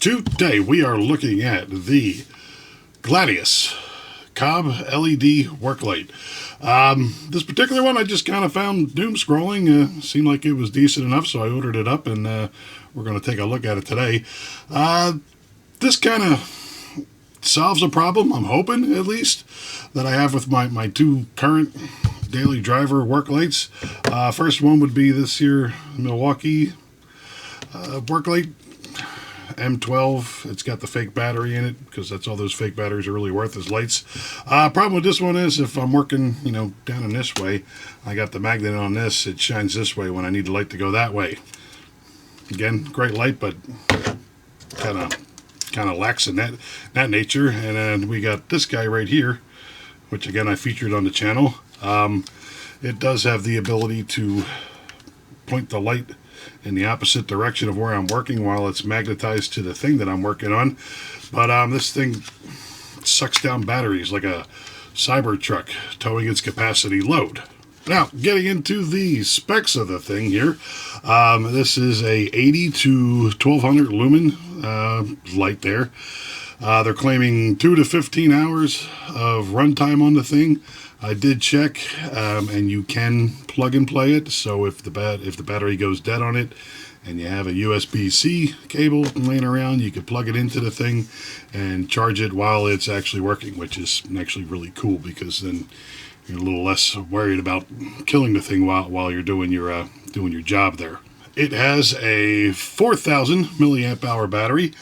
Today we are looking at the Gladius COB LED Work Light. This particular one I just kind of found doom scrolling. Seemed like it was decent enough, so I ordered it up, and we're going to take a look at it today. This kind of solves a problem, I'm hoping at least, that I have with my two current daily driver work lights. First one would be this here Milwaukee work light M12. It's got the fake battery in it because that's all those fake batteries are really worth as lights. Problem with this one is if I'm working, down in this way, I got the magnet on this. It shines this way when I need the light to go that way. Again, great light, but kind of lacks in that nature. And then we got this guy right here, which again I featured on the channel. It does have the ability to point the light in the opposite direction of where I'm working while it's magnetized to the thing that I'm working on. But this thing sucks down batteries like a cyber truck towing its capacity load. Now, getting into the specs of the thing here, this is a 80 to 1200 lumen light there. They're claiming 2 to 15 hours of runtime on the thing. I did check, and you can plug and play it. So if the battery goes dead on it, and you have a USB-C cable laying around, you can plug it into the thing and charge it while it's actually working, which is actually really cool because then you're a little less worried about killing the thing while you're doing your job there. It has a 4,000 milliamp hour battery.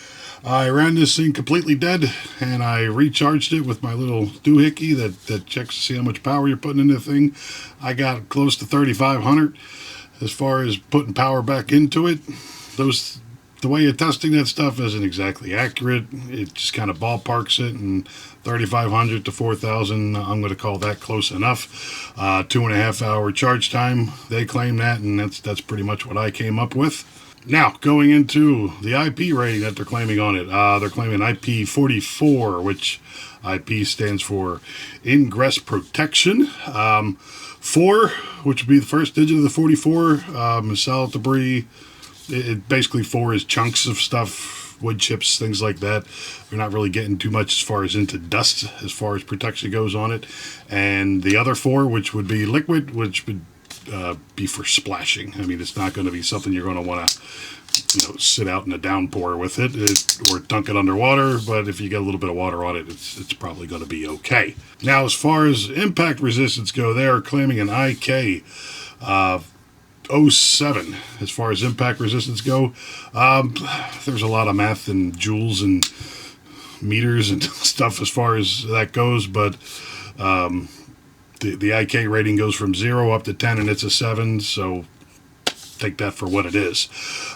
I ran this thing completely dead, and I recharged it with my little doohickey that checks to see how much power you're putting into the thing. I got close to 3,500 as far as putting power back into it. The way you're testing that stuff isn't exactly accurate. It just kind of ballparks it, and 3,500 to 4,000, I'm going to call that close enough. 2.5 hour charge time, they claim that, and that's pretty much what I came up with. Now, going into the IP rating that they're claiming on it, they're claiming IP44, which IP stands for Ingress Protection. 4, which would be the first digit of the 44, solid debris. Basically, 4 is chunks of stuff, wood chips, things like that. We're not really getting too much as far as into dust as far as protection goes on it. And the other 4, which would be liquid, which would be for splashing. I mean, it's not going to be something you're going to want to sit out in a downpour with it or dunk it underwater, but if you get a little bit of water on it, it's probably going to be okay. Now, as far as impact resistance go, they are claiming an IK 07 as far as impact resistance go. There's a lot of math and joules and meters and stuff as far as that goes, but the IK rating goes from 0 up to 10, and it's a 7, so take that for what it is.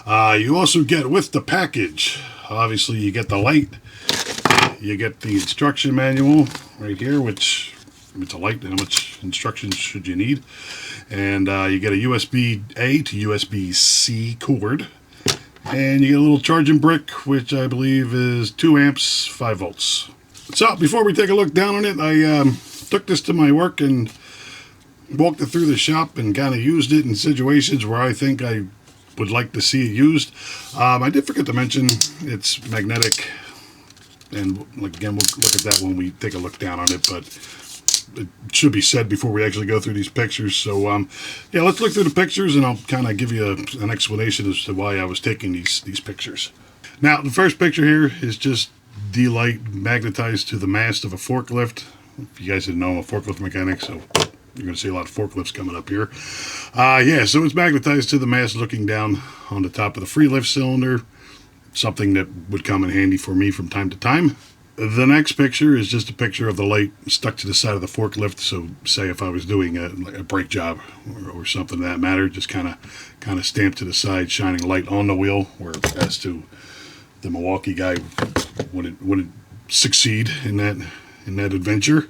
You also get, with the package, obviously you get the light, you get the instruction manual right here, which, if it's a light, how much instructions should you need, and you get a USB-A to USB-C cord, and you get a little charging brick, which I believe is 2 amps, 5 volts. So, before we take a look down on it, I took this to my work and walked it through the shop and kind of used it in situations where I think I would like to see it used. I did forget to mention it's magnetic, and again, we'll look at that when we take a look down on it, but it should be said before we actually go through these pictures. So yeah, let's look through the pictures, and I'll kind of give you an explanation as to why I was taking these pictures. Now, the first picture here is just D-light magnetized to the mast of a forklift. If you guys didn't know, I'm a forklift mechanic, so you're going to see a lot of forklifts coming up here. Yeah, so it's magnetized to the mast looking down on the top of the free lift cylinder, something that would come in handy for me from time to time. The next picture is just a picture of the light stuck to the side of the forklift, so say if I was doing a brake job or something of that matter, just kind of stamped to the side, shining light on the wheel, where as to the Milwaukee guy wouldn't succeed in that adventure.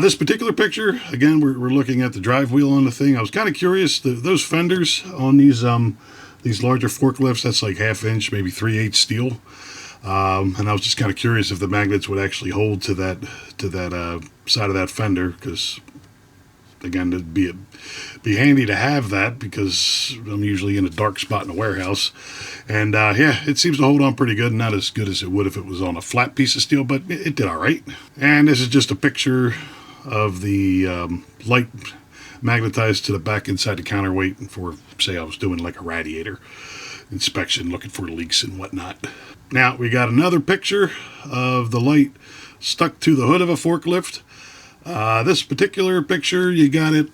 This particular picture, again, we're looking at the drive wheel on the thing. I was kind of curious, those fenders on these larger forklifts, that's like 1/2 inch, maybe 3/8 steel. And I was just kind of curious if the magnets would actually hold to that side of that fender, because again, it'd be handy to have that because I'm usually in a dark spot in a warehouse. And yeah, it seems to hold on pretty good. Not as good as it would if it was on a flat piece of steel, but it did all right. And this is just a picture of the light magnetized to the back inside the counterweight for, say, I was doing like a radiator inspection, looking for leaks and whatnot. Now, we got another picture of the light stuck to the hood of a forklift. This particular picture, you got it.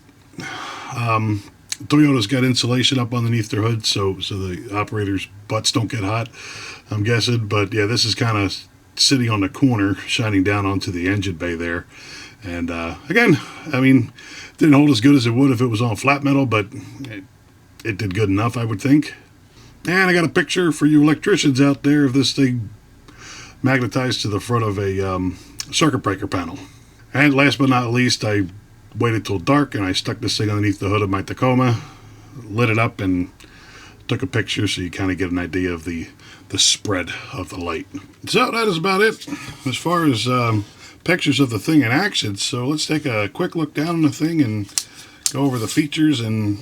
Toyota's got insulation up underneath their hood, so the operators' butts don't get hot, I'm guessing. But yeah, this is kind of sitting on the corner, shining down onto the engine bay there. And again, I mean, didn't hold as good as it would if it was on flat metal, but it did good enough, I would think. And I got a picture for you electricians out there of this thing magnetized to the front of a circuit breaker panel. And last but not least, I waited till dark and I stuck this thing underneath the hood of my Tacoma, lit it up, and took a picture so you kind of get an idea of the spread of the light. So that is about it as far as pictures of the thing in action. So let's take a quick look down on the thing and go over the features and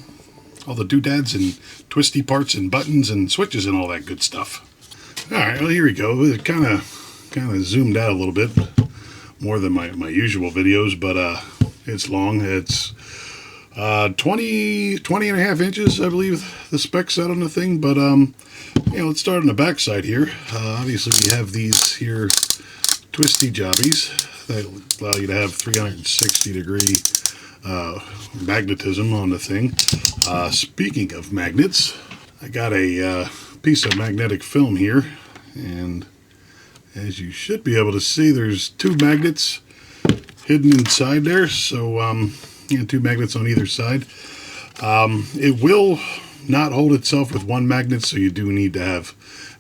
all the doodads and twisty parts and buttons and switches and all that good stuff. All right, well, here we go. It kind of zoomed out a little bit more than my usual videos, but it's long. It's 20 and a half inches, I believe the specs out on the thing. But let's start on the back side here. Obviously, we have these here twisty jobbies that allow you to have 360 degree magnetism on the thing. Speaking of magnets, I got a piece of magnetic film here, and as you should be able to see, there's two magnets hidden inside there. So two magnets on either side. It will not hold itself with one magnet, so you do need to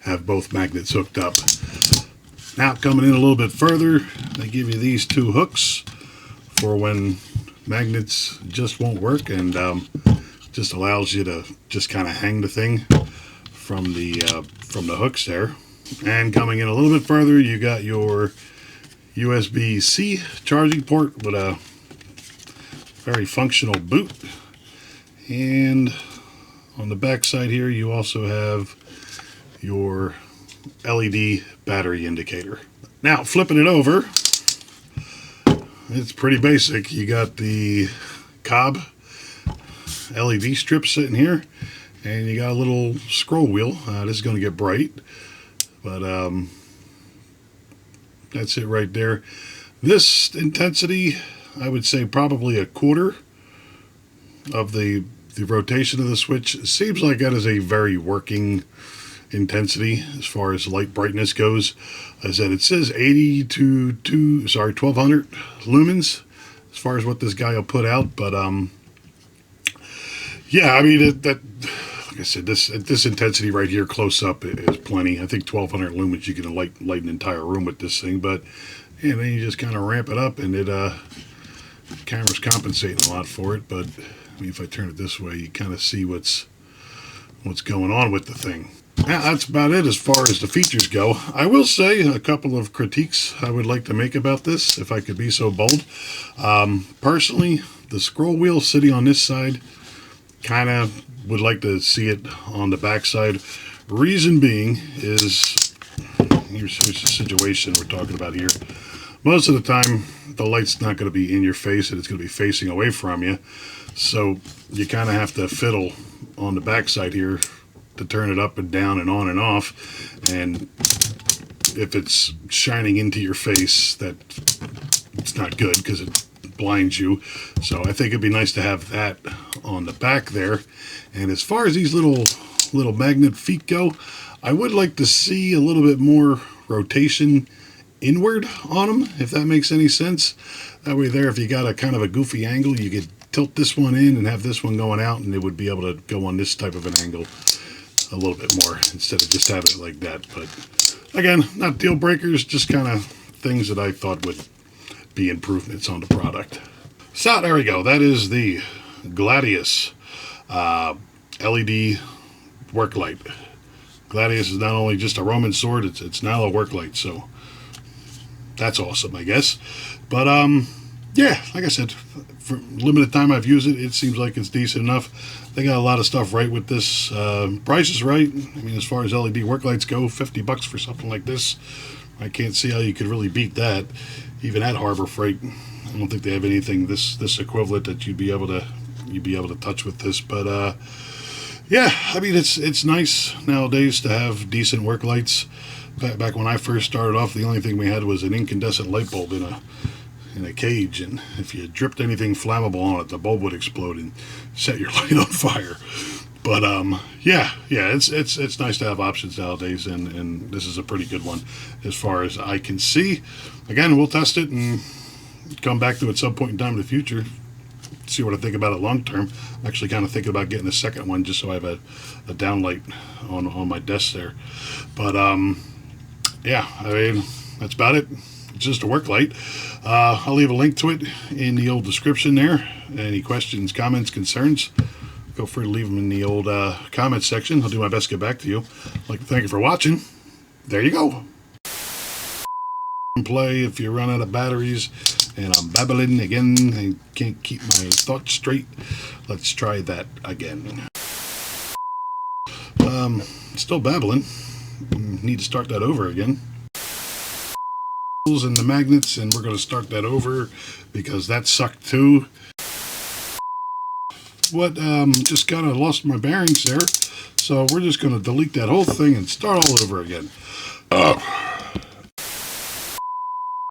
have both magnets hooked up. Now, coming in a little bit further, they give you these two hooks for when magnets just won't work, and just allows you to just kind of hang the thing from the hooks there. And coming in a little bit further, you got your USB-C charging port with a very functional boot. And on the back side here, you also have your LED battery indicator. Now, flipping it over, it's pretty basic. You got the COB LED strip sitting here, and you got a little scroll wheel. This is going to get bright, but that's it right there. This intensity, I would say probably a quarter of the rotation of the switch. Seems like that is a very working intensity as far as light brightness goes. As I said, it says 1200 lumens as far as what this guy will put out, but yeah, I mean, that like I said, this intensity right here close up is plenty. I think 1200 lumens you can light an entire room with this thing, but yeah, then you just kind of ramp it up, and the camera's compensating a lot for it. But I mean, if I turn it this way, you kind of see what's going on with the thing. Now, that's about it as far as the features go. I will say a couple of critiques I would like to make about this, if I could be so bold. Personally, the scroll wheel sitting on this side, kind of would like to see it on the back side. Reason being is, here's the situation we're talking about here. Most of the time, the light's not going to be in your face, and it's going to be facing away from you. So you kind of have to fiddle on the back side here to turn it up and down and on and off. And if it's shining into your face, that it's not good because it blinds you. So I think it'd be nice to have that on the back there. And as far as these little magnet feet go, I would like to see a little bit more rotation inward on them, if that makes any sense. That way there, if you got a kind of a goofy angle, you could tilt this one in and have this one going out, and it would be able to go on this type of an angle a little bit more instead of just having it like that. But again, not deal breakers, just kind of things that I thought would be improvements on the product. So there we go. That is the Gladius LED work light. Gladius is not only just a Roman sword, it's now a work light. So that's awesome, I guess. But yeah, like I said, for limited time I've used it, it seems like it's decent enough. They got a lot of stuff right with this. Price is right. I mean, as far as LED work lights go, $50 for something like this. I can't see how you could really beat that, even at Harbor Freight. I don't think they have anything this equivalent that you'd be able to touch with this. But yeah, I mean it's nice nowadays to have decent work lights. Back when I first started off, the only thing we had was an incandescent light bulb in a cage, and if you dripped anything flammable on it, the bulb would explode and set your light on fire. But yeah, it's nice to have options nowadays, and this is a pretty good one as far as I can see. Again, we'll test it and come back to it at some point in time in the future. See what I think about it long term. I'm actually kind of thinking about getting a second one just so I have a downlight on my desk there. But yeah, I mean that's about it. It's just a work light. I'll leave a link to it in the old description there. Any questions, comments, concerns, feel free to leave them in the old comments section. I'll do my best to get back to you. I'd like to thank you for watching. There you go. Play if you run out of batteries, and I'm babbling again and can't keep my thoughts straight. Let's try that again. Still babbling. Need to start that over again. And the magnets, and we're going to start that over because that sucked too. Just kind of lost my bearings there, so we're just going to delete that whole thing and start all over again.